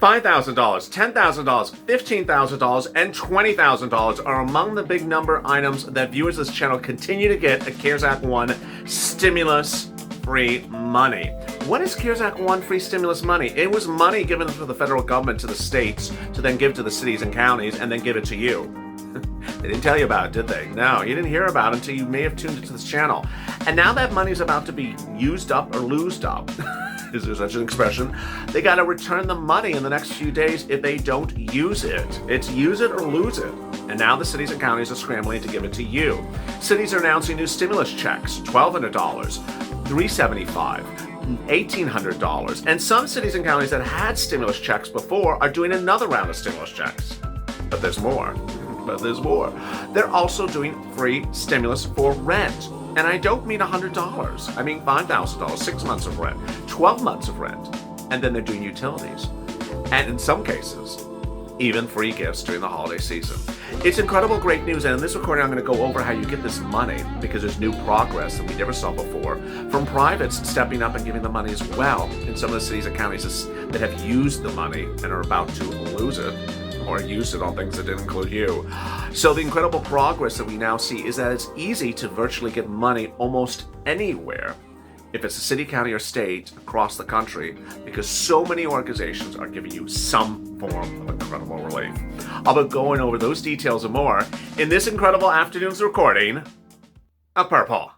$5,000, $10,000, $15,000, and $20,000 are among the big number items that viewers of this channel continue to get at CARES Act 1 stimulus-free money. What is CARES Act 1 free stimulus money? It was money given from the federal government to the states to then give to the cities and counties and then give it to you. They didn't tell you about it, did they? No, you didn't hear about it until you may have tuned into this channel. And now that money is about to be used up or loosed up, is there such an expression? They got to return the money in the next few days if they don't use it. It's use it or lose it. And now the cities and counties are scrambling to give it to you. Cities are announcing new stimulus checks, $1,200, $375, $1,800. And some cities and counties that had stimulus checks before are doing another round of stimulus checks. But there's more. They're also doing free stimulus for rent. And I don't mean $100. I mean $5,000, 6 months of rent, 12 months of rent. And then they're doing utilities. And in some cases, even free gifts during the holiday season. It's incredible great news. And in this recording, I'm going to go over how you get this money, because there's new progress that we never saw before from privates stepping up and giving the money as well in some of the cities and counties that have used the money and are about to lose it, or used it on things that didn't include you. So the incredible progress that we now see is that it's easy to virtually get money almost anywhere, if it's a city, county, or state across the country, because so many organizations are giving you some form of incredible relief. I'll be going over those details and more in this incredible afternoon's recording of Purple.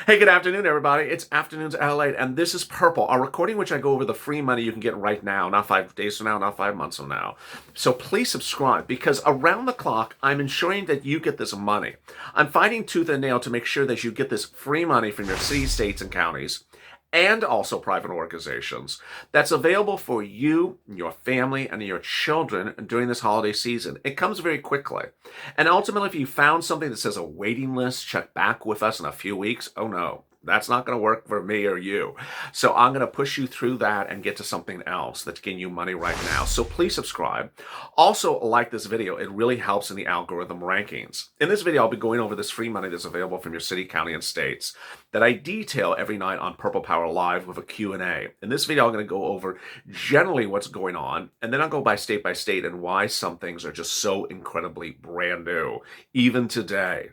Hey, good afternoon, everybody. It's Afternoons at Lalate, and this is Purple, a recording which I go over the free money you can get right now, not 5 days from now, not 5 months from now. So please subscribe, because around the clock, I'm ensuring that you get this money. I'm fighting tooth and nail to make sure that you get this free money from your cities, states, and counties, and also private organizations, that's available for you, your family, and your children during this holiday season. It comes very quickly. And ultimately, if you found something that says a waiting list, check back with us in a few weeks, oh no, that's not going to work for me or you. So I'm going to push you through that and get to something else that's getting you money right now. So please subscribe. Also, like this video. It really helps in the algorithm rankings. In this video, I'll be going over this free money that's available from your city, county, and states that I detail every night on Purple Power Live with a Q&A. In this video, I'm going to go over generally what's going on, and then I'll go by state and why some things are just so incredibly brand new, even today.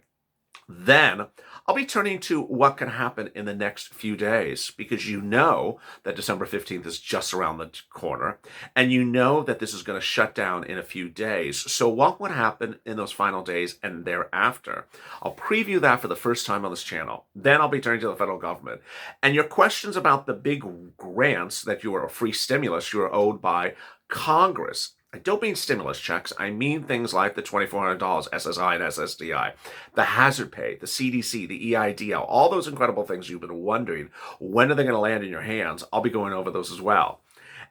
Then I'll be turning to what can happen in the next few days, because you know that December 15th is just around the corner, and you know that this is going to shut down in a few days. So what would happen in those final days and thereafter? I'll preview that for the first time on this channel. Then I'll be turning to the federal government. And your questions about the big grants that you are, a free stimulus you are owed by Congress. I don't mean stimulus checks. I mean things like the $2,400 SSI and SSDI, the hazard pay, the CDC, the EIDL, all those incredible things you've been wondering, when are they going to land in your hands? I'll be going over those as well.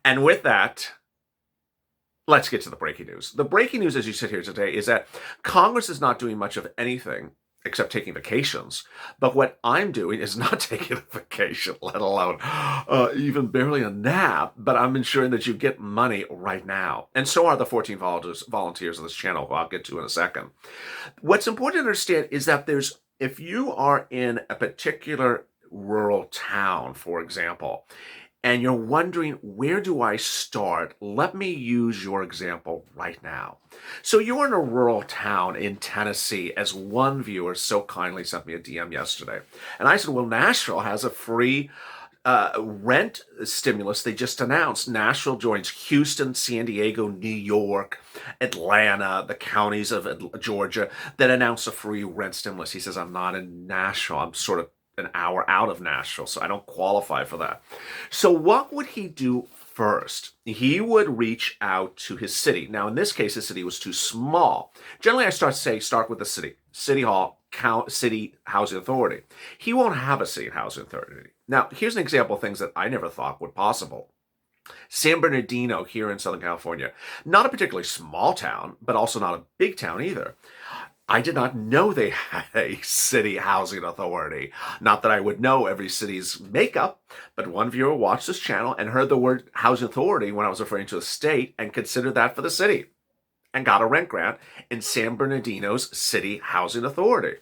And with that, let's get to the breaking news. The breaking news as you sit here today is that Congress is not doing much of anything except taking vacations. But what I'm doing is not taking a vacation, let alone even barely a nap, but I'm ensuring that you get money right now. And so are the 14 volunteers on this channel, who I'll get to in a second. What's important to understand is that if you are in a particular rural town, for example, and you're wondering, where do I start? Let me use your example right now. So you're in a rural town in Tennessee, as one viewer so kindly sent me a DM yesterday. And I said, well, Nashville has a free rent stimulus they just announced. Nashville joins Houston, San Diego, New York, Atlanta, the counties of Georgia that announced a free rent stimulus. He says, I'm not in Nashville. I'm sort of an hour out of Nashville, so I don't qualify for that. So what would he do first? He would reach out to his city. Now, in this case, his city was too small. Generally, I start with the city, city hall, city housing authority. He won't have a city housing authority. Now, here's an example of things that I never thought were possible. San Bernardino here in Southern California, not a particularly small town, but also not a big town either. I did not know they had a city housing authority. Not that I would know every city's makeup, but one viewer watched this channel and heard the word housing authority when I was referring to a state and considered that for the city and got a rent grant in San Bernardino's City Housing Authority.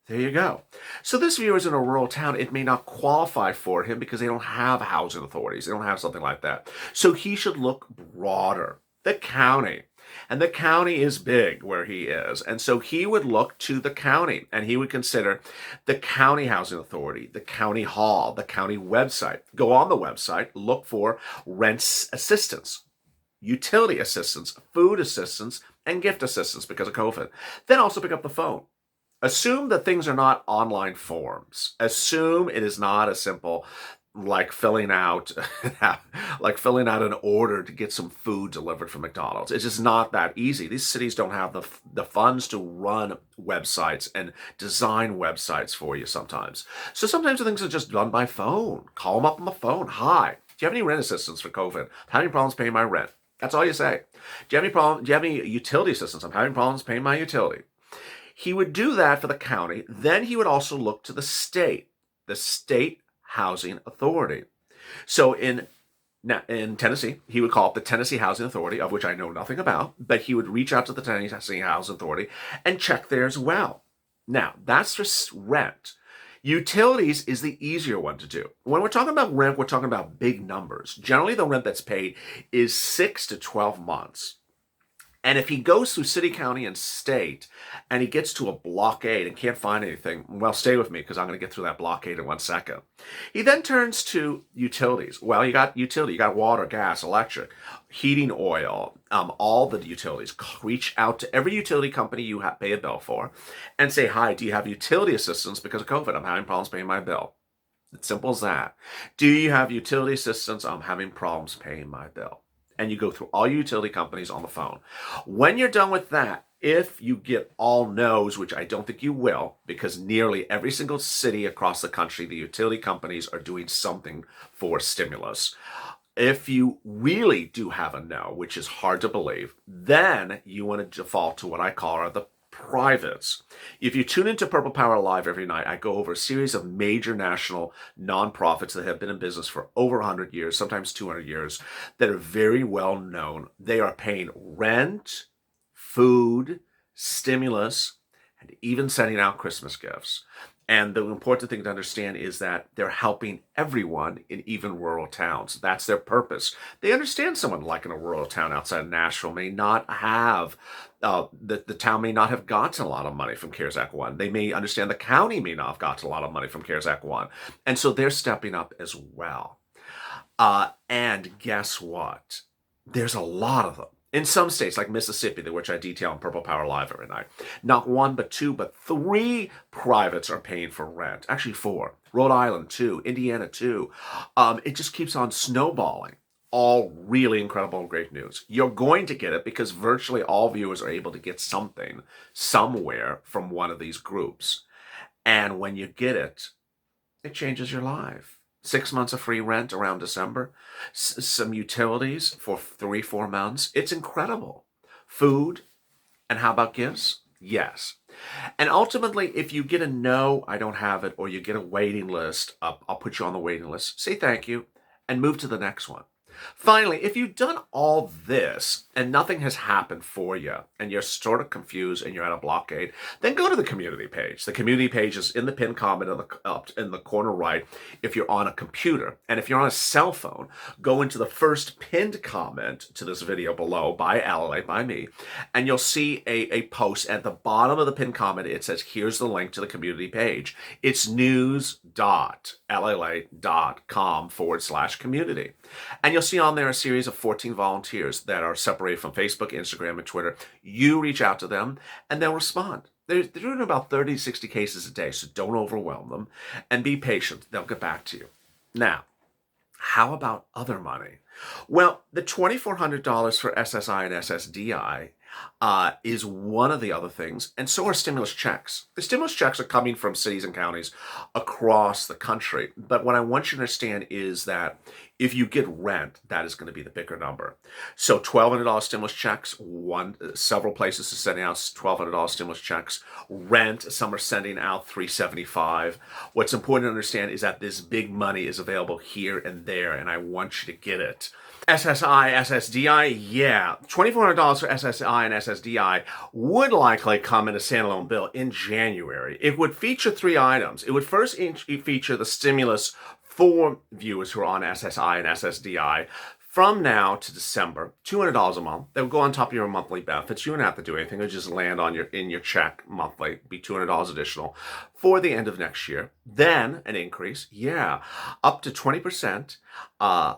There you go. So this viewer is in a rural town. It may not qualify for him because they don't have housing authorities. They don't have something like that. So he should look broader. The county. And the county is big where he is. And so he would look to the county and he would consider the county housing authority, the county hall, the county website. Go on the website, look for rent assistance, utility assistance, food assistance, and gift assistance because of COVID. Then also pick up the phone. Assume that things are not online forms. Assume it is not as simple like filling out an order to get some food delivered from McDonald's. It's just not that easy. These cities don't have the funds to run websites and design websites for you sometimes. So sometimes things are just done by phone. Call them up on the phone. Hi, do you have any rent assistance for COVID? I'm having problems paying my rent. That's all you say. Do you have any utility assistance? I'm having problems paying my utility. He would do that for the county. Then he would also look to the state housing authority. So in Tennessee, he would call up the Tennessee Housing Authority, of which I know nothing about, but he would reach out to the Tennessee Housing Authority and check there as well. Now, that's just rent. Utilities is the easier one to do. When we're talking about rent, we're talking about big numbers. Generally, the rent that's paid is 6 to 12 months. And if he goes through city, county, and state, and he gets to a blockade and can't find anything, well, stay with me because I'm going to get through that blockade in 1 second. He then turns to utilities. Well, you got utility, you got water, gas, electric, heating oil, all the utilities. Reach out to every utility company you pay a bill for and say, hi, do you have utility assistance because of COVID? I'm having problems paying my bill. It's simple as that. Do you have utility assistance? I'm having problems paying my bill. And you go through all your utility companies on the phone. When you're done with that, if you get all no's, which I don't think you will, because nearly every single city across the country, the utility companies are doing something for stimulus. If you really do have a no, which is hard to believe, then you want to default to what I call the privates. If you tune into Purple Power Live every night, I go over a series of major national nonprofits that have been in business for over 100 years, sometimes 200 years, that are very well known. They are paying rent, food, stimulus, and even sending out Christmas gifts. And the important thing to understand is that they're helping everyone in even rural towns. That's their purpose. They understand someone like in a rural town outside of Nashville may not have, the town may not have gotten a lot of money from CARES Act 1. They may understand the county may not have gotten a lot of money from CARES Act 1. And so they're stepping up as well. And guess what? There's a lot of them. In some states, like Mississippi, which I detail on Purple Power Live every night, not 1, but 2, but 3 privates are paying for rent. Actually 4. Rhode Island 2, Indiana 2. It just keeps on snowballing. All really incredible and great news. You're going to get it because virtually all viewers are able to get something somewhere from one of these groups. And when you get it, it changes your life. 6 months of free rent around December, some utilities for 3-4 months. It's incredible. Food, and how about gifts? Yes. And ultimately, if you get a no, I don't have it, or you get a waiting list, I'll put you on the waiting list. Say thank you and move to the next one. Finally, if you've done all this and nothing has happened for you and you're sort of confused and you're at a blockade, then go to the community page. The community page is in the pinned comment up in the corner right if you're on a computer. And if you're on a cell phone, go into the first pinned comment to this video below by Lalate, by me, and you'll see a post at the bottom of the pinned comment. It says, here's the link to the community page. It's news.lalate.com/community. And you'll see on there a series of 14 volunteers that are separated from Facebook, Instagram, and Twitter. You reach out to them and they'll respond. They're doing about 30 to 60 cases a day, so don't overwhelm them and be patient. They'll get back to you. Now, how about other money? Well, the $2,400 for SSI and SSDI is one of the other things, and so are stimulus checks. The stimulus checks are coming from cities and counties across the country, but what I want you to understand is that If you get rent, that is going to be the bigger number. So $1,200 stimulus checks, several places are sending out $1,200 stimulus checks. Rent, some are sending out $375. What's important to understand is that this big money is available here and there, and I want you to get it. SSI, SSDI, yeah. $2,400 for SSI and SSDI would likely come in a standalone bill in January. It would feature 3 items. It would first feature the stimulus for viewers who are on SSI and SSDI from now to December, $200 a month. That would go on top of your monthly benefits. You wouldn't have to do anything. It would just land on in your check monthly, be $200 additional for the end of next year. Then an increase, up to 20%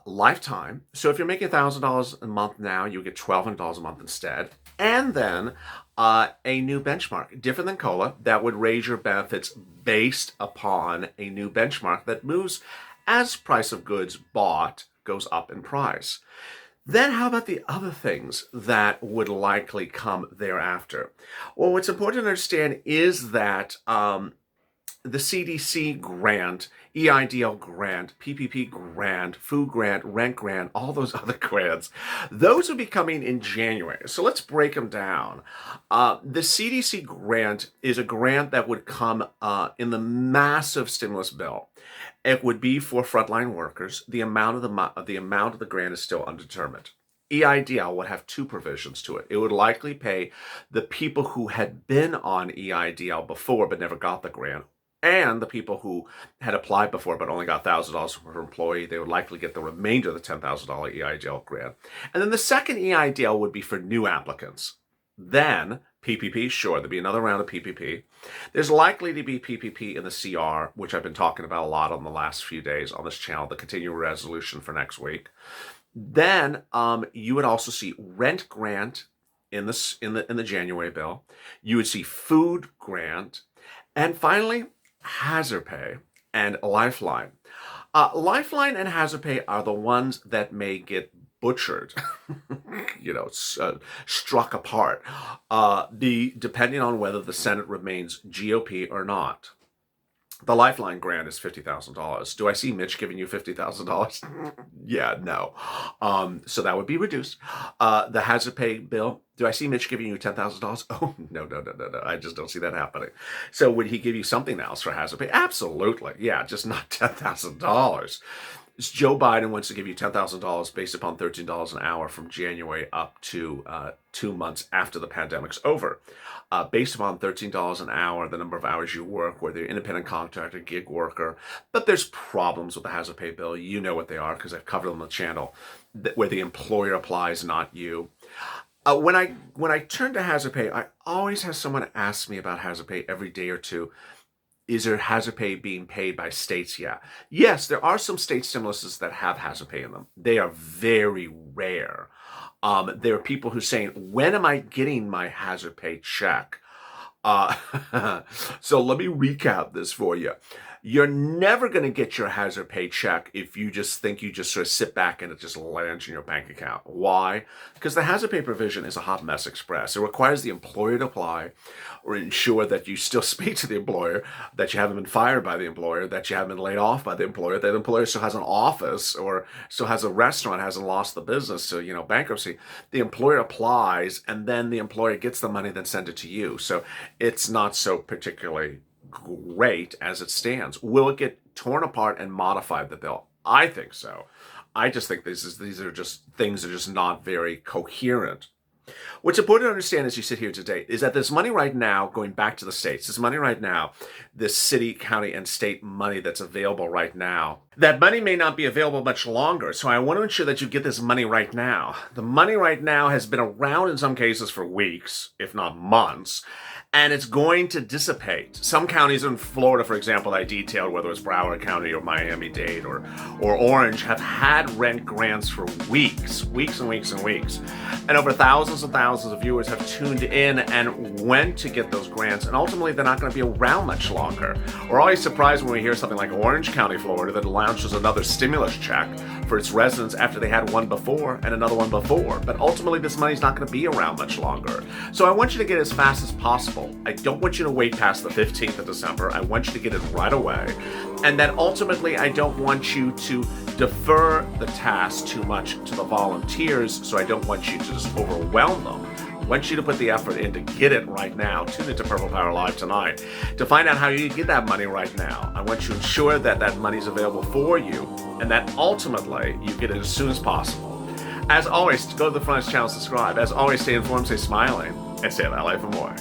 lifetime. So if you're making $1,000 a month now, you get $1,200 a month instead. And then a new benchmark, different than COLA, that would raise your benefits based upon a new benchmark that moves as price of goods bought goes up in price. Then how about the other things that would likely come thereafter? Well, what's important to understand is that the CDC grant, EIDL grant, PPP grant, food grant, rent grant, all those other grants, those will be coming in January. So let's break them down. The CDC grant is a grant that would come in the massive stimulus bill. It would be for frontline workers. The amount of the grant is still undetermined. EIDL would have 2 provisions to it. It would likely pay the people who had been on EIDL before but never got the grant, and the people who had applied before but only got $1,000 per employee. They would likely get the remainder of the $10,000 EIDL grant. And then the second EIDL would be for new applicants. Then PPP, sure, there'd be another round of PPP. There's likely to be PPP in the CR, which I've been talking about a lot on the last few days on this channel, the continuing resolution for next week. Then you would also see rent grant in the January bill. You would see food grant, and finally hazard pay and lifeline. Lifeline and hazard pay are the ones that may get butchered, struck apart, depending on whether the Senate remains GOP or not. The Lifeline grant is $50,000. Do I see Mitch giving you $50,000? Yeah, no. So that would be reduced. The hazard pay bill, do I see Mitch giving you $10,000? Oh, no. I just don't see that happening. So would he give you something else for hazard pay? Absolutely. Yeah, just not $10,000. Joe Biden wants to give you $10,000 based upon $13 an hour from January up to 2 months after the pandemic's over. Based upon $13 an hour, the number of hours you work, whether you're independent contractor, gig worker. But there's problems with the hazard pay bill. You know what they are because I've covered them on the channel, where the employer applies, not you. When I turn to hazard pay, I always have someone ask me about hazard pay every day or two. Is there hazard pay being paid by states yet? Yes, there are some state stimuluses that have hazard pay in them. They are very rare. There are people who are saying, when am I getting my hazard pay check? So let me recap this for you. You're never going to get your hazard pay check if you just think you just sort of sit back and it just lands in your bank account. Why? Because the hazard pay provision is a hot mess express. It requires the employer to apply or ensure that you still speak to the employer, that you haven't been fired by the employer, that you haven't been laid off by the employer, that the employer still has an office or still has a restaurant, hasn't lost the business, so, bankruptcy. The employer applies, and then the employer gets the money, then send it to you. So it's not so particularly great as it stands. Will it get torn apart and modified, the bill? I think so. I just think these are just things that are just not very coherent. What's important to understand as you sit here today is that this money right now, going back to the states, this money right now, this city, county, and state money that's available right now, that money may not be available much longer. So I want to ensure that you get this money right now. The money right now has been around in some cases for weeks, if not months, and it's going to dissipate. Some counties in Florida, for example, I detailed, whether it's Broward County or Miami-Dade or Orange, have had rent grants for weeks and weeks. And over thousands and thousands of viewers have tuned in and went to get those grants, and ultimately they're not going to be around much longer. We're always surprised when we hear something like Orange County, Florida, that launches another stimulus check for its residents after they had one before and another one before. But ultimately this money's not going to be around much longer. So I want you to get it as fast as possible. I don't want you to wait past the 15th of December. I want you to get it right away. And then ultimately, I don't want you to defer the task too much to the volunteers, so I don't want you to just overwhelm them. I want you to put the effort in to get it right now. Tune into Purple Power Live tonight to find out how you get that money right now. I want you to ensure that that money is available for you and that ultimately you get it as soon as possible. As always, go to the front channel, subscribe. As always, stay informed, stay smiling, and stay at LA for more.